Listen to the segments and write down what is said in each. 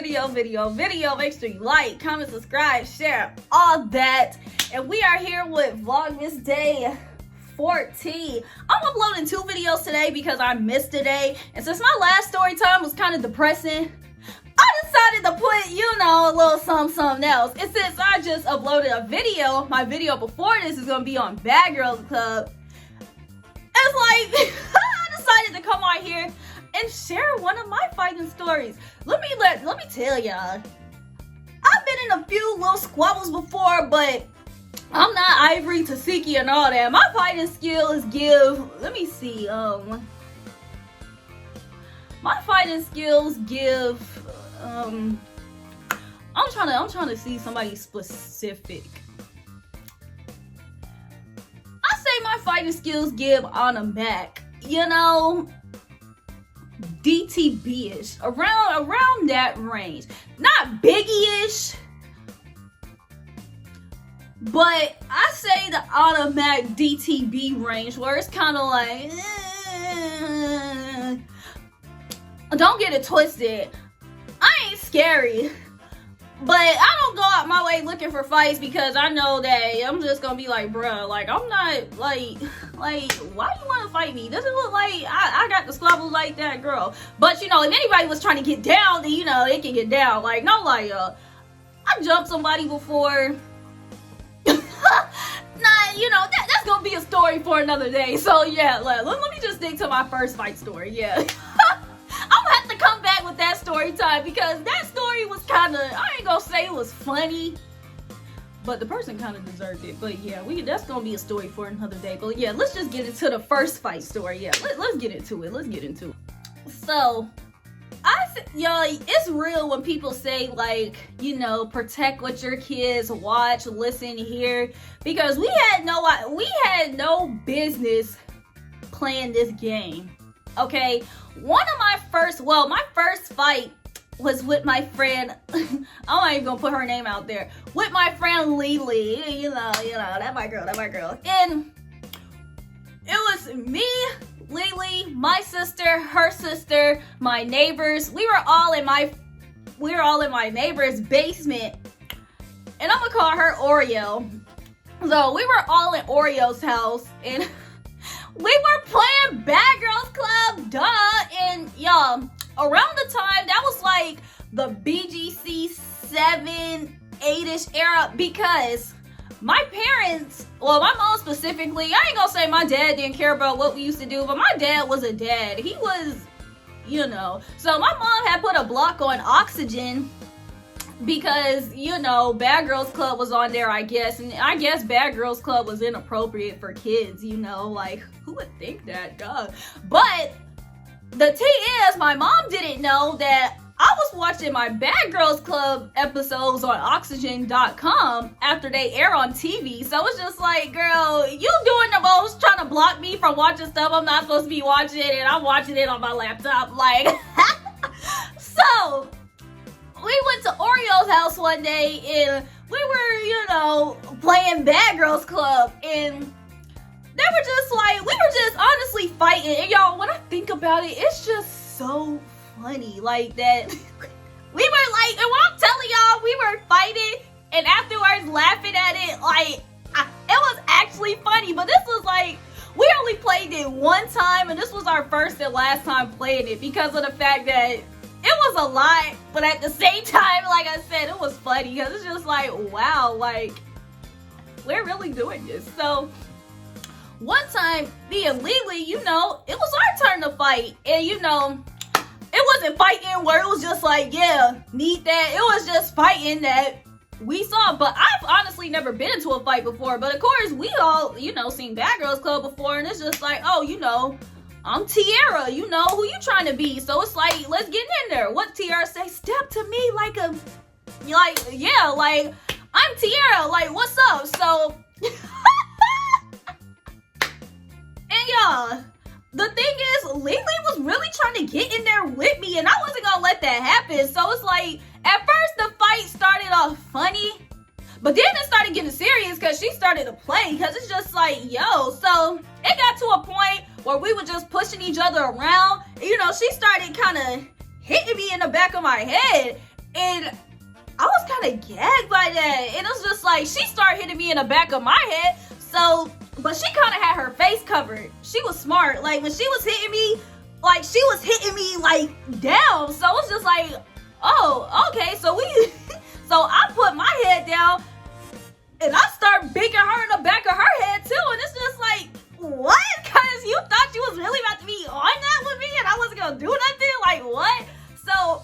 video. Make sure you like, comment, subscribe, share, all that. And we are here with Vlogmas Day 14. I'm uploading 2 videos today because I missed a day. And since my last story time was kind of depressing, I decided to put, a little something else. And since I just uploaded a video, my video before this is going to be on Bad Girls Club. It's like, I decided to come on here and share one of my fighting stories. Let me tell y'all, I've been in a few little squabbles before, but I'm not Ivory, Tasiki, and all that. My fighting skills give, my fighting skills give, I'm trying to see somebody specific. I say my fighting skills give on a Mac, DTB-ish, around that range. Not Biggie-ish, but I say the automatic DTB range where it's kind of like, don't get it twisted. I ain't scary, but I don't go out my way looking for fights because I know that I'm just gonna be like, bruh, like I'm not like why you want to fight me? Doesn't look like I got the squabble like that girl. But if anybody was trying to get down, then they can get down. Like no lie, I jumped somebody before. That's gonna be a story for another day. So yeah, let me just stick to my first fight story. Yeah. I'm gonna have to come back with that story time because that story was kind of, I ain't gonna say it was funny, but the person kind of deserved it. But yeah, that's gonna be a story for another day. But yeah, let's just get into the first fight story. Yeah, let's get into it. So it's real when people say protect what your kids watch, listen, hear, because we had no business playing this game. Okay, my first fight was with my friend. I'm not even gonna put her name out there. With my friend Lily, that's my girl. And it was me, Lily, my sister, her sister, my neighbors. We were all in my neighbor's basement, and I'm gonna call her Oreo. So we were all in Oreo's house, and we were playing Bad Girls Club, duh. And y'all, around the time that was like the BGC 7, 8-ish era, because my parents, my mom specifically, I ain't gonna say my dad didn't care about what we used to do, but my dad was a dad. He was, so my mom had put a block on Oxygen because, Bad Girls Club was on there, I guess. And I guess Bad Girls Club was inappropriate for kids, like, who would think that, duh? But the tea is, my mom didn't know that I was watching my Bad Girls Club episodes on Oxygen.com after they air on TV. So it's just like, girl, you doing the most trying to block me from watching stuff I'm not supposed to be watching, and I'm watching it on my laptop. Like, so we went to Oreo's house one day, and we were, playing Bad Girls Club, and they were just like, we were just honestly fighting. And y'all, when I think about it, it's just so funny, like that. We were like, and when I'm telling y'all, we were fighting, and afterwards laughing at it, like, it was actually funny. But this was like, we only played it one time, and this was our first and last time playing it because of the fact that it was a lot, but at the same time, like I said, it was funny because it's just like, wow, like, we're really doing this. So one time, me and Lily, it was our turn to fight, and it wasn't fighting where it was just like, yeah, need that. It was just fighting that we saw. But I've honestly never been into a fight before. But of course, we all, seen Bad Girls Club before, and it's just like, oh, I'm Tiara, who you trying to be? So it's like, let's get in there. What Tiara say? Step to me like I'm Tiara, like, what's up? So, and y'all, the thing is, Lily was really trying to get in there with me, and I wasn't gonna let that happen. So it's like, at first the fight started off funny, but then it started getting serious because she started to play, because it's just like, yo. So it got to a point where we were just pushing each other around. She started kind of hitting me in the back of my head. And I was kind of gagged by that. And it was just like, she started hitting me in the back of my head. So, but she kind of had her face covered. She was smart. Like, when she was hitting me, like, she was hitting me, like, down. So, it was just like, oh, okay. So, so I put my head down, and I start beating her in the back of her head, too. And it's just like, what? Because you thought you was really about to be on that with me, and I wasn't going to do nothing? Like, what? So,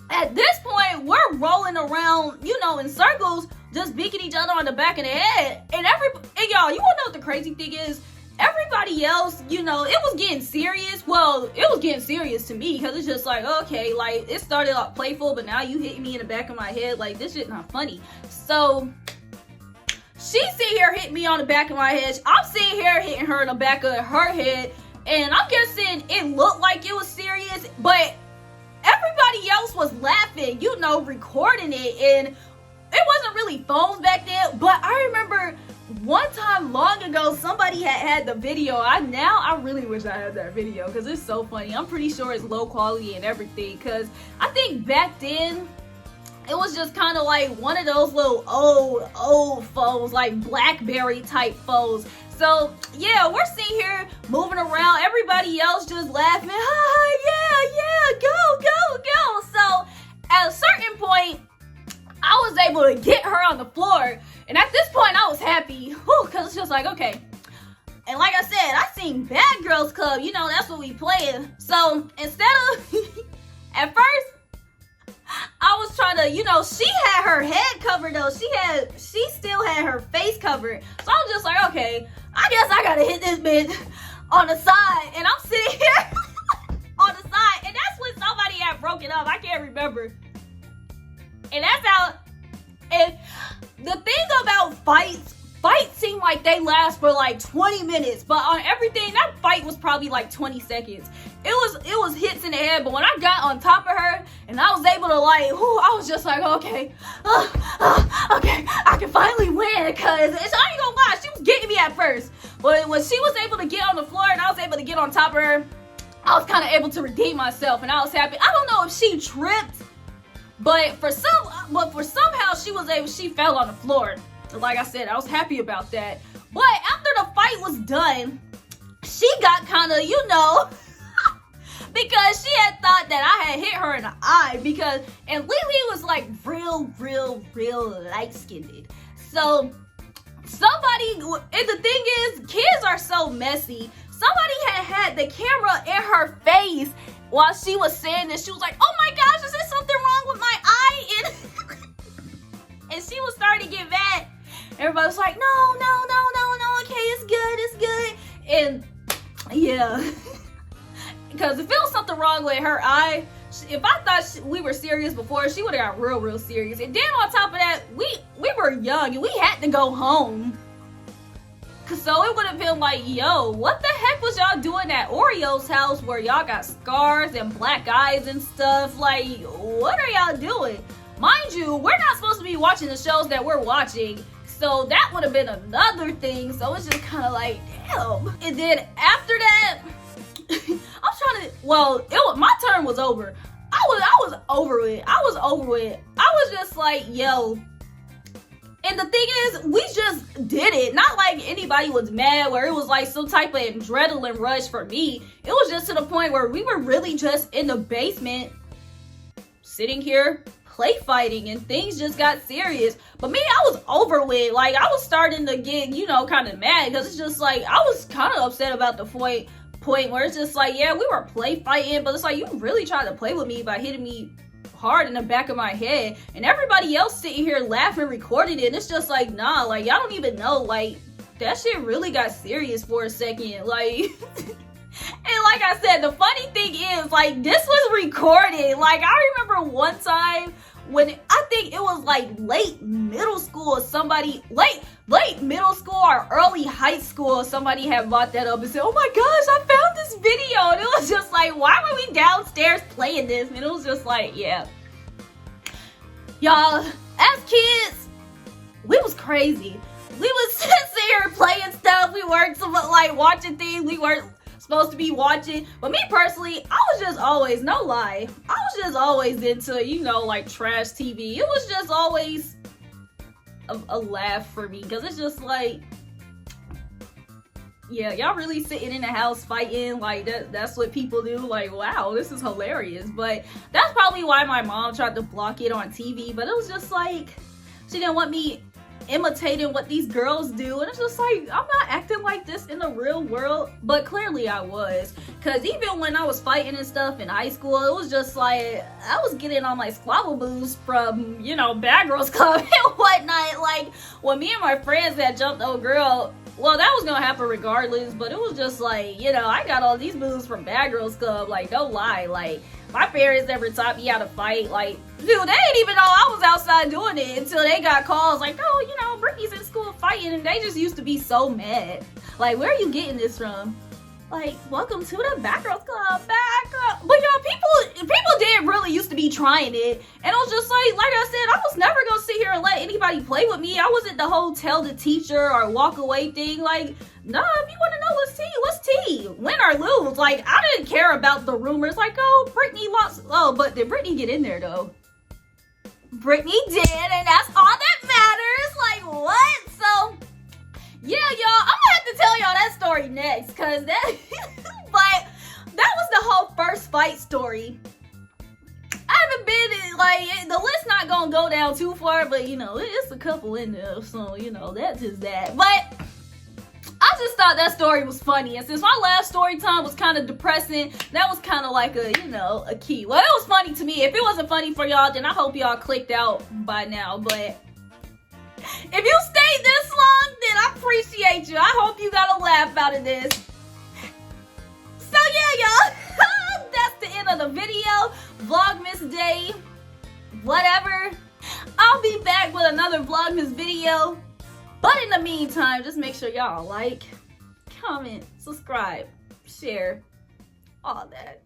at this point, we're rolling around, you know, in circles, just beating each other on the back of the head. And y'all, you wanna know what the crazy thing is? Everybody else, you know, it was getting serious. Well, it was getting serious to me, because it's just like, okay, like, it started off playful, but now you hitting me in the back of my head. Like, this shit not funny. So, she sitting here hitting me on the back of my head. I'm sitting here hitting her in the back of her head. And I'm guessing it looked like it was serious, but everybody else was laughing, you know, recording it. And it wasn't really phones back then, but I remember one time long ago, somebody had the video. I really wish I had that video, because it's so funny. I'm pretty sure it's low quality and everything, because I think back then, it was just kind of like one of those little old phones, like BlackBerry type phones. So, yeah, we're sitting here moving around. Everybody else just laughing. Yeah, go. So, at a certain point, I was able to get her on the floor. And at this point, I was happy. Because it's just like, okay. And like I said, I seen Bad Girls Club. You know, that's what we playing. So, instead of... at first, I was trying to, you know, she had her head covered though. She still had her face covered. So I was just like, okay, I guess I gotta hit this bitch on the side. And I'm sitting here on the side. And that's when somebody had broken up. I can't remember. And that's how, and the thing about fights seem like they last for like 20 minutes. But on everything, that fight was probably like 20 seconds. It was hits in the head, but when I got on top of her and I was able to like, I was just like, okay, okay, I can finally win, because I ain't gonna lie, she was getting me at first, but when she was able to get on the floor and I was able to get on top of her, I was kind of able to redeem myself, and I was happy. I don't know if she tripped, but for somehow she fell on the floor. Like I said, I was happy about that. But after the fight was done, she got kind of, you know, because she had thought that I had hit her in the eye, and Lily was like real light-skinned. So and the thing is, kids are so messy. Somebody had the camera in her face while she was saying this. She was like, oh my gosh, is there something wrong with my eye? And she was starting to get mad. Everybody was like, no, okay, it's good. And yeah. Because if it was something wrong with her eye, if I thought we were serious before, she would have got real serious. And then on top of that, we were young and we had to go home. So it would have been like, yo, what the heck was y'all doing at Oreo's house where y'all got scars and black eyes and stuff? Like, what are y'all doing? Mind you, we're not supposed to be watching the shows that we're watching. So that would have been another thing. So it's just kind of like, damn. And then after that, my turn was over. I was over it. I was just like, yo. And the thing is, we just did it. Not like anybody was mad, where it was like some type of adrenaline rush for me. It was just to the point where we were really just in the basement, sitting here, play fighting, and things just got serious. But me, I was over with. Like, I was starting to get, you know, kind of mad, because it's just like, I was kind of upset about the point where it's just like, yeah, we were play fighting, but it's like, you really tried to play with me by hitting me hard in the back of my head, and everybody else sitting here laughing, recording it, and it's just like, nah, like, y'all don't even know, like, that shit really got serious for a second, like, and like I said, the funny thing is, like, this was recorded. Like, I remember one time when I think it was like late middle school, late middle school or early high school, somebody had brought that up and said, oh my gosh, I found this video. And it was just like, why were we downstairs playing this? And it was just like, yeah. Y'all, as kids, we was crazy. We was sitting here playing stuff. We weren't like watching things we weren't supposed to be watching. But me personally, I was just always, no lie, I was just always into, you know, like trash TV. It was just always a laugh for me, because it's just like, yeah, y'all really sitting in the house fighting, like that's what people do. Like, wow, this is hilarious. But that's probably why my mom tried to block it on TV. But it was just like, she didn't want me imitating what these girls do, and it's just like, I'm not acting like this in the real world. But clearly I was, because even when I was fighting and stuff in high school, it was just like, I was getting on my squabble moves from, you know, Bad Girls Club and whatnot. Like, when me and my friends had jumped old girl, well, that was gonna happen regardless, but it was just like, you know, I got all these moves from Bad Girls Club, like, no lie. Like, my parents never taught me how to fight. Like, dude, they didn't even know I was outside doing it until they got calls like, oh, you know, Brittany's in school fighting, and they just used to be so mad. Like, where are you getting this from? Like, welcome to the Bad Girls Club, back up. But y'all, people did really used to be trying it, and it was just like I said, I was never gonna sit here and let anybody play with me. I wasn't the whole tell the teacher or walk away thing. Like, no, if you want to know what's tea, win or lose. Like, I didn't care about the rumors. Like, oh, Brittany lost. Oh, but did Brittany get in there though? Brittany did, and that's all that matters. Like, what? So, yeah, y'all, I'm gonna have to tell y'all that story next, cause that, but that was the whole first fight story. I haven't been, like, the list not gonna go down too far, but, you know, it's a couple in there, so, you know, that's just that. But I just thought that story was funny, and since my last story time was kind of depressing, that was kind of like a, you know, a key. Well, it was funny to me. If it wasn't funny for y'all, then I hope y'all clicked out by now, but if you stayed this long, then I appreciate you. I hope you got a laugh out of this. So yeah, y'all, that's the end of the video. Vlogmas day, whatever. I'll be back with another Vlogmas video. But in the meantime, just make sure y'all like, comment, subscribe, share, all that.